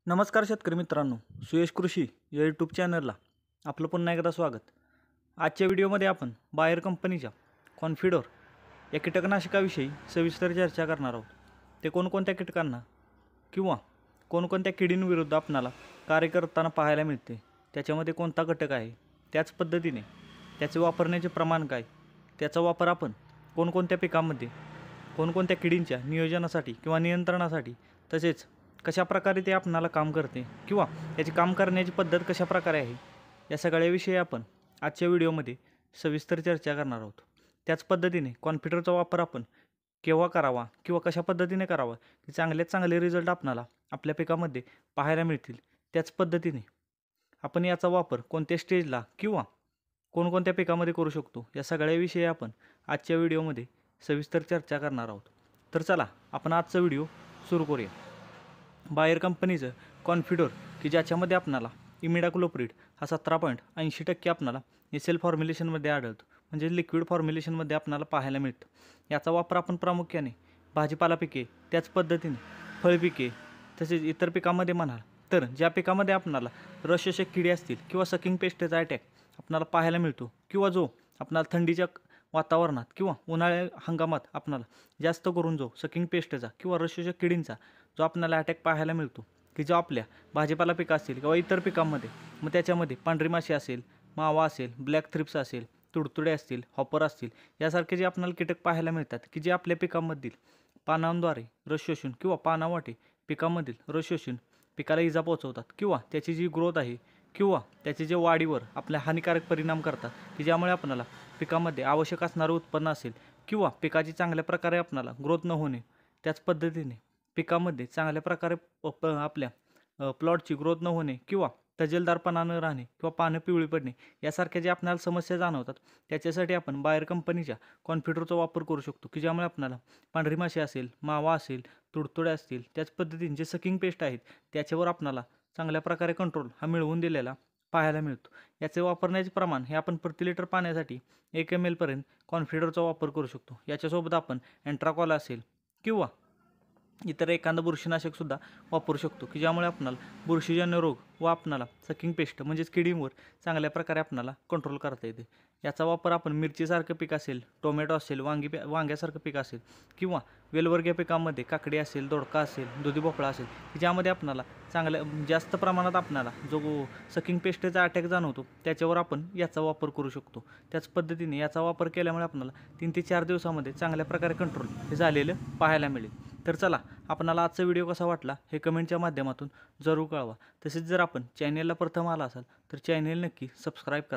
नमस्कार शेतकरी मित्रांनो, सुयश कृषी या यूट्यूब चॅनलला आपलं पुन्हा एकदा स्वागत। आजच्या व्हिडिओमध्ये आपण बायर कंपनीच्या कॉन्फिडोर या कीटकनाशकाविषयी सविस्तर चर्चा करणार आहोत। ते कोणकोणत्या कीटकांना किंवा कोणकोणत्या किडींविरुद्ध आपणाला कार्य करताना पाहायला मिळते, त्याच्यामध्ये कोणता घटक आहे, त्याच पद्धतीने त्याचे वापरण्याचे प्रमाण काय, त्याचा वापर आपण कोणकोणत्या पिकांमध्ये कोणकोणत्या किडींच्या नियोजनासाठी किंवा नियंत्रणासाठी, तसेच कशा प्रकारे ते आपणाला काम करते किंवा याची काम करण्याची पद्धत कशा प्रकारे आहे, या सगळ्याविषयी आपण आजच्या व्हिडिओमध्ये सविस्तर चर्चा करणार आहोत। त्याच पद्धतीने कॉन्फिडरचा वापर आपण केव्हा करावा किंवा कशा पद्धतीने करावा की चांगल्यात चांगले रिझल्ट आपणाला आपल्या पिकामध्ये पाहायला मिळतील, त्याच पद्धतीने आपण याचा वापर कोणत्या स्टेजला किंवा कोणकोणत्या पिकामध्ये करू शकतो, या सगळ्याविषयी आपण आजच्या व्हिडिओमध्ये सविस्तर चर्चा करणार आहोत। तर चला आपण आजचा व्हिडिओ सुरू करूया। बायर कंपनीचं कॉन्फिडोर की ज्याच्यामध्ये आपणाला इमिडाक्लोप्रिड हा 17.80% आपणाला एसएल फॉर्म्युलेशनमध्ये आढळतो, म्हणजे लिक्विड फॉर्म्युलेशनमध्ये आपणाला पाहायला मिळतं। याचा वापर आपण प्रामुख्याने भाजीपाला पिके, त्याच पद्धतीने फळपिके तसेच इतर पिकांमध्ये म्हणाल तर ज्या पिकामध्ये आपणाला रसशोषक किडे असतील किंवा सकिंग पेस्टचा अटॅक आपणाला पाहायला मिळतो किंवा जो आपणाला थंडीच्या वातावरणात किंवा उन्हाळ्या हंगामात आपणाला जास्त करून जो सकिंग पेस्टचा किंवा रसशोषक किडींचा जो आपल्याला अटॅक पाहायला मिळतो की जो आपल्या भाजीपाला पिकं असतील किंवा इतर पिकांमध्ये, मग त्याच्यामध्ये पांढरी माशी असेल, मावा असेल, ब्लॅक थ्रिप्स असेल, तुडतुडे असतील, हॉपर असतील, यासारखे जे आपल्याला कीटक पाहायला मिळतात की जे आपल्या पिकांमधील पानांद्वारे रस शोषून किंवा पानावाटे पिकांमधील रस शोषून पिकाला इजा पोहोचवतात किंवा त्याची जी ग्रोथ आहे किंवा त्याचे जे वाढीवर आपल्या हानिकारक परिणाम करतात की ज्यामुळे आपल्याला पिकामध्ये आवश्यक असणारं उत्पन्न असेल किंवा पिकाची चांगल्या प्रकारे आपल्याला ग्रोथ न होणे, त्याच पद्धतीने पिकामध्ये चांगल्या प्रकारे आपल्या प्लॉटची ग्रोथ न होणे किंवा तजेलदारपणा न राहणे किंवा पानं पिवळी पडणे, यासारख्या ज्या आपल्याला समस्या जाणवतात त्याच्यासाठी आपण बायर कंपनीच्या कॉन्फिडरचा वापर करू शकतो की ज्यामुळे आपल्याला पांढरी माशी असेल, मावा असेल, तुडतुडे असतील, त्याच पद्धतीने जे सकिंग पेस्ट आहेत त्याच्यावर आपल्याला चांगल्या प्रकारे कंट्रोल हा मिळवून दिलेला पाहायला मिळतो। याचे वापरण्याचे प्रमाण हे आपण प्रति लिटर पाण्यासाठी 1 ml पर्यंत कॉन्फिडरचा वापर करू शकतो। याच्यासोबत आपण एंट्राकॉल असेल किंवा इतर एखादं बुरशीनाशक सुद्धा वापरू शकतो की ज्यामुळे आपल्याला बुरशीजन्य रोग व आपल्याला सकिंग पेस्ट म्हणजेच किडींवर चांगल्या प्रकारे आपल्याला कंट्रोल करता येते। याचा वापर आपण मिरचीसारखं पीक असेल, टोमॅटो असेल, वांग्यासारखं पीक असेल किंवा वेलवर्गीय पिकांमध्ये काकडी असेल, दोडका असेल, दुधी भोपळा असेल की ज्यामध्ये आपल्याला चांगल्या जास्त प्रमाणात आपल्याला जो सकिंग पेस्टचा अटॅक जाणवतो त्याच्यावर आपण याचा वापर करू शकतो। त्याच पद्धतीने याचा वापर केल्यामुळे आपल्याला 3 ते 4 दिवसामध्ये चांगल्या प्रकारे कंट्रोल हे झालेलं पाहायला मिळेल। तर चला आपणाला आजचा व्हिडिओ कसा वाटला हे कमेंटच्या माध्यमातून जरूर कळवा। तसेच जर आपण चॅनेलला प्रथम आला असाल तर चॅनेल नक्की सबस्क्राईब करा।